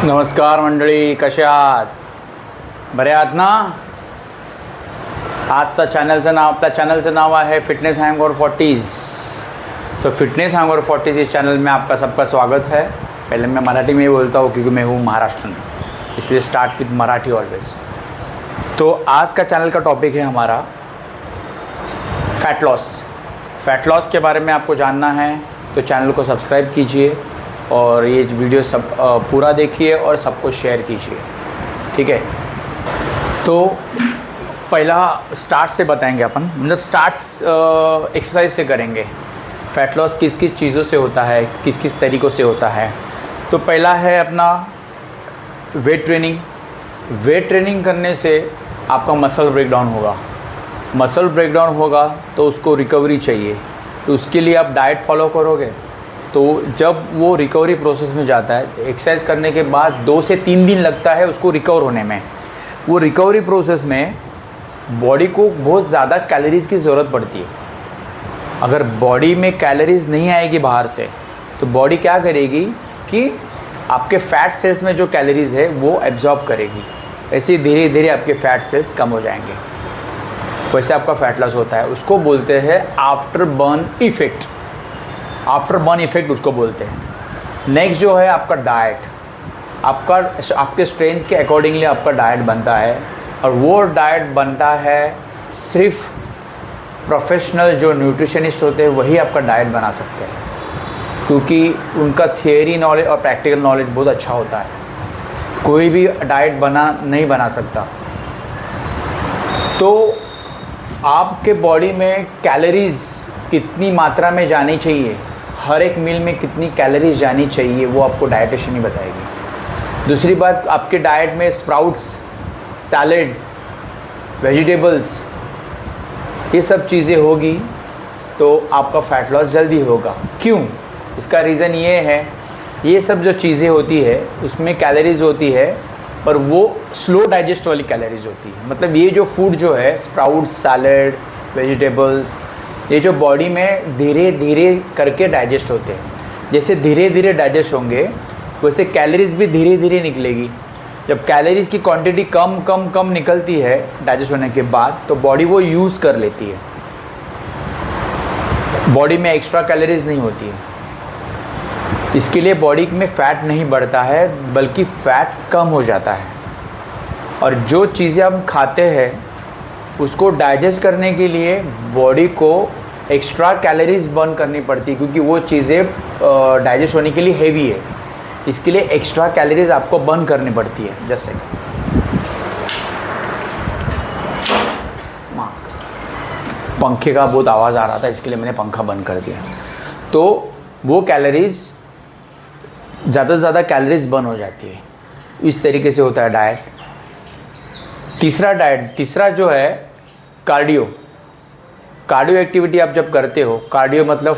नमस्कार मंडळी, कसे आहात? बरे आहात ना? आजचा आपल्या चॅनलचं नाव आहे फिटनेस हैंगओवर 40s। तो फिटनेस हैंगओवर 40s इस चैनल में आपका सबका स्वागत है। पहले मैं मराठी में ही बोलता हूँ क्योंकि मैं हूँ महाराष्ट्रन, इसलिए स्टार्ट विद मराठी ऑलवेज। तो आज का चैनल का टॉपिक है हमारा फ़ैट लॉस। फ़ैट लॉस के बारे में आपको जानना है तो चैनल को सब्सक्राइब कीजिए और ये वीडियो सब पूरा देखिए और सबको शेयर कीजिए, ठीक है। तो पहला स्टार्ट से बताएंगे अपन, मतलब स्टार्ट्स एक्सरसाइज से करेंगे। फ़ैट लॉस किस किस चीज़ों से होता है, किस किस तरीक़ों से होता है। तो पहला है अपना वेट ट्रेनिंग। वेट ट्रेनिंग करने से आपका मसल ब्रेकडाउन होगा। मसल ब्रेकडाउन होगा तो उसको रिकवरी चाहिए, तो उसके लिए आप डाइट फॉलो करोगे। तो जब वो रिकवरी प्रोसेस में जाता है, एक्सरसाइज करने के बाद 2 से 3 दिन लगता है उसको रिकवर होने में। वो रिकवरी प्रोसेस में बॉडी को बहुत ज़्यादा कैलोरीज़ की ज़रूरत पड़ती है। अगर बॉडी में कैलोरीज़ नहीं आएगी बाहर से तो बॉडी क्या करेगी कि आपके फ़ैट सेल्स में जो कैलोरीज़ है वो एब्जॉर्ब करेगी। ऐसे धीरे धीरे आपके फ़ैट सेल्स कम हो जाएंगे। वैसे आपका फ़ैट लॉस होता है। उसको बोलते हैं after burn effect. After burn effect उसको बोलते हैं। नेक्स्ट जो है आपका डाइट। आपके स्ट्रेंथ के अकॉर्डिंगली आपका डाइट बनता है, और वो डाइट बनता है सिर्फ प्रोफेशनल जो न्यूट्रिशनिस्ट होते हैं वही आपका डाइट बना सकते हैं, क्योंकि उनका थियरी नॉलेज और प्रैक्टिकल नॉलेज बहुत अच्छा होता है। कोई भी डाइट नहीं बना सकता। तो आपके बॉडी में कैलोरीज़ कितनी मात्रा में जानी चाहिए, हर एक मील में कितनी कैलोरीज जानी चाहिए, वो आपको डाइटिशियन ही बताएगी। दूसरी बात, आपके डाइट में स्प्राउट्स, सैलेड, वेजिटेबल्स, ये सब चीज़ें होगी तो आपका फ़ैट लॉस जल्दी होगा। क्यों? इसका रीज़न ये है, ये सब जो चीज़ें होती है उसमें कैलोरीज होती है, पर वो स्लो डाइजेस्ट वाली कैलोरीज होती है। मतलब ये जो फूड जो है, स्प्राउट्स, सैलेड, वेजिटेबल्स, ये जो बॉडी में धीरे धीरे करके डाइजेस्ट होते हैं। जैसे धीरे धीरे डाइजेस्ट होंगे वैसे कैलोरीज भी धीरे धीरे निकलेगी। जब कैलोरीज की क्वांटिटी कम निकलती है डाइजेस्ट होने के बाद, तो बॉडी वो यूज़ कर लेती है। बॉडी में एक्स्ट्रा कैलोरीज नहीं होती है। इसके लिए बॉडी में फ़ैट नहीं बढ़ता है बल्कि फ़ैट कम हो जाता है। और जो चीज़ें हम खाते हैं उसको डाइजेस्ट करने के लिए बॉडी को एक्स्ट्रा कैलोरीज बर्न करनी पड़ती है, क्योंकि वो चीज़ें डाइजेस्ट होने के लिए हेवी है। इसके लिए एक्स्ट्रा कैलोरीज आपको बर्न करनी पड़ती है। जैसे पंखे का बहुत आवाज़ आ रहा था, इसके लिए मैंने पंखा बंद कर दिया। तो वो कैलोरीज ज़्यादा से ज़्यादा कैलोरीज बर्न हो जाती है। इस तरीके से होता है डाइट। तीसरा जो है कार्डियो। कार्डियो एक्टिविटी आप जब करते हो, कार्डियो मतलब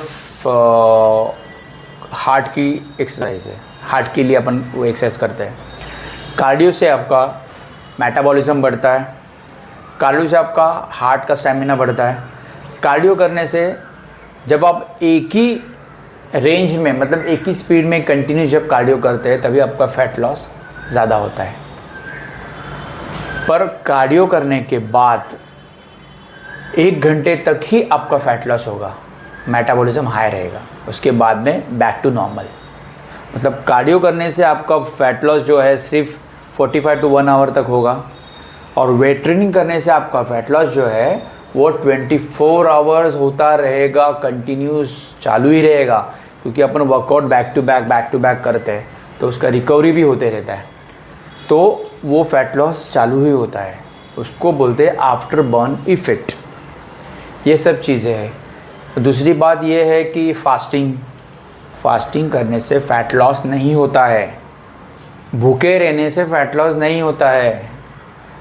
हार्ट की एक्सरसाइज है। हार्ट के लिए अपन वो एक्सरसाइज करते हैं। कार्डियो से आपका मेटाबॉलिज्म बढ़ता है। कार्डियो से आपका हार्ट का स्टैमिना बढ़ता है। कार्डियो करने से जब आप एक ही रेंज में, मतलब एक ही स्पीड में कंटिन्यू जब कार्डियो करते हैं, तभी आपका फ़ैट लॉस ज़्यादा होता है। पर कार्डियो करने के बाद 1 घंटे तक ही आपका फ़ैट लॉस होगा, मेटाबॉलिज्म हाई रहेगा। उसके बाद में बैक टू नॉर्मल। मतलब कार्डियो करने से आपका फ़ैट लॉस जो है सिर्फ 45 to 1 आवर तक होगा, और वेट ट्रेनिंग करने से आपका फ़ैट लॉस जो है वो 24 आवर्स होता रहेगा, कंटिन्यूस चालू ही रहेगा। क्योंकि अपन वर्कआउट बैक टू बैक करते हैं तो उसका रिकवरी भी होते रहता है, तो वो फ़ैट लॉस चालू ही होता है। उसको बोलते हैं आफ्टर बर्न इफ़ेक्ट। ये सब चीज़ें हैं। दूसरी बात ये है कि फास्टिंग करने से फ़ैट लॉस नहीं होता है। भूखे रहने से फ़ैट लॉस नहीं होता है।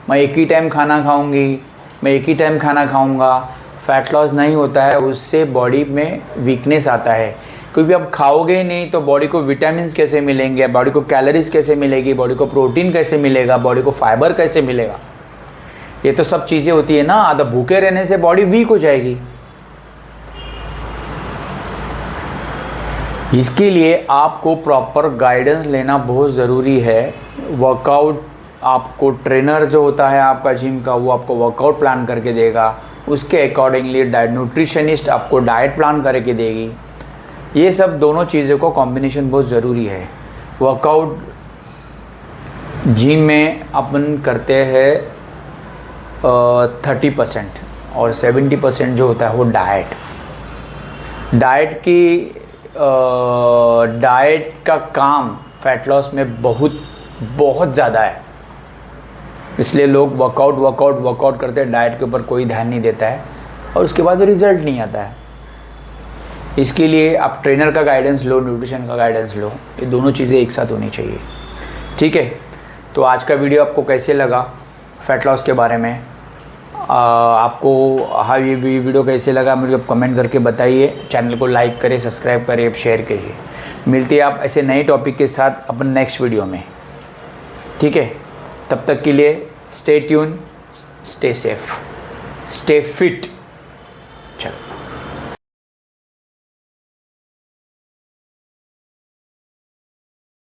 मैं एक ही टाइम खाना खाऊंगी, मैं एक ही टाइम खाना खाऊंगा, फ़ैट लॉस नहीं होता है। उससे बॉडी में वीकनेस आता है, क्योंकि आप खाओगे ही नहीं तो बॉडी को विटामिन्स कैसे मिलेंगे, बॉडी को कैलोरीज कैसे मिलेगी, बॉडी को प्रोटीन कैसे मिलेगा, बॉडी को फाइबर कैसे मिलेगा। ये तो सब चीज़ें होती है ना। आधा भूखे रहने से बॉडी वीक हो जाएगी। इसके लिए आपको प्रॉपर गाइडेंस लेना बहुत ज़रूरी है। वर्कआउट आपको ट्रेनर जो होता है आपका जिम का, वो आपको वर्कआउट प्लान करके देगा, उसके अकॉर्डिंगली न्यूट्रिशनिस्ट आपको डाइट प्लान करके देगी। ये सब दोनों चीज़ों को कॉम्बिनेशन बहुत ज़रूरी है। वर्कआउट जिम में अपन करते हैं 30% और 70% जो होता है वो डाइट का काम फैट लॉस में बहुत ज़्यादा है। इसलिए लोग वर्कआउट करते हैं, डाइट के ऊपर कोई ध्यान नहीं देता है और उसके बाद रिज़ल्ट नहीं आता है। इसके लिए आप ट्रेनर का गाइडेंस लो, न्यूट्रिशन का गाइडेंस लो, ये दोनों चीज़ें एक साथ होनी चाहिए। ठीक है, तो आज का वीडियो आपको कैसे लगा फैट लॉस के बारे में? आपको ये वीडियो कैसे लगा मुझे कमेंट करके बताइए। चैनल को लाइक करें, सब्सक्राइब करें, शेयर कीजिए। मिलते हैं आप ऐसे नए टॉपिक के साथ अपन नेक्स्ट वीडियो में। ठीक है, तब तक के लिए stay tune, stay safe, stay fit.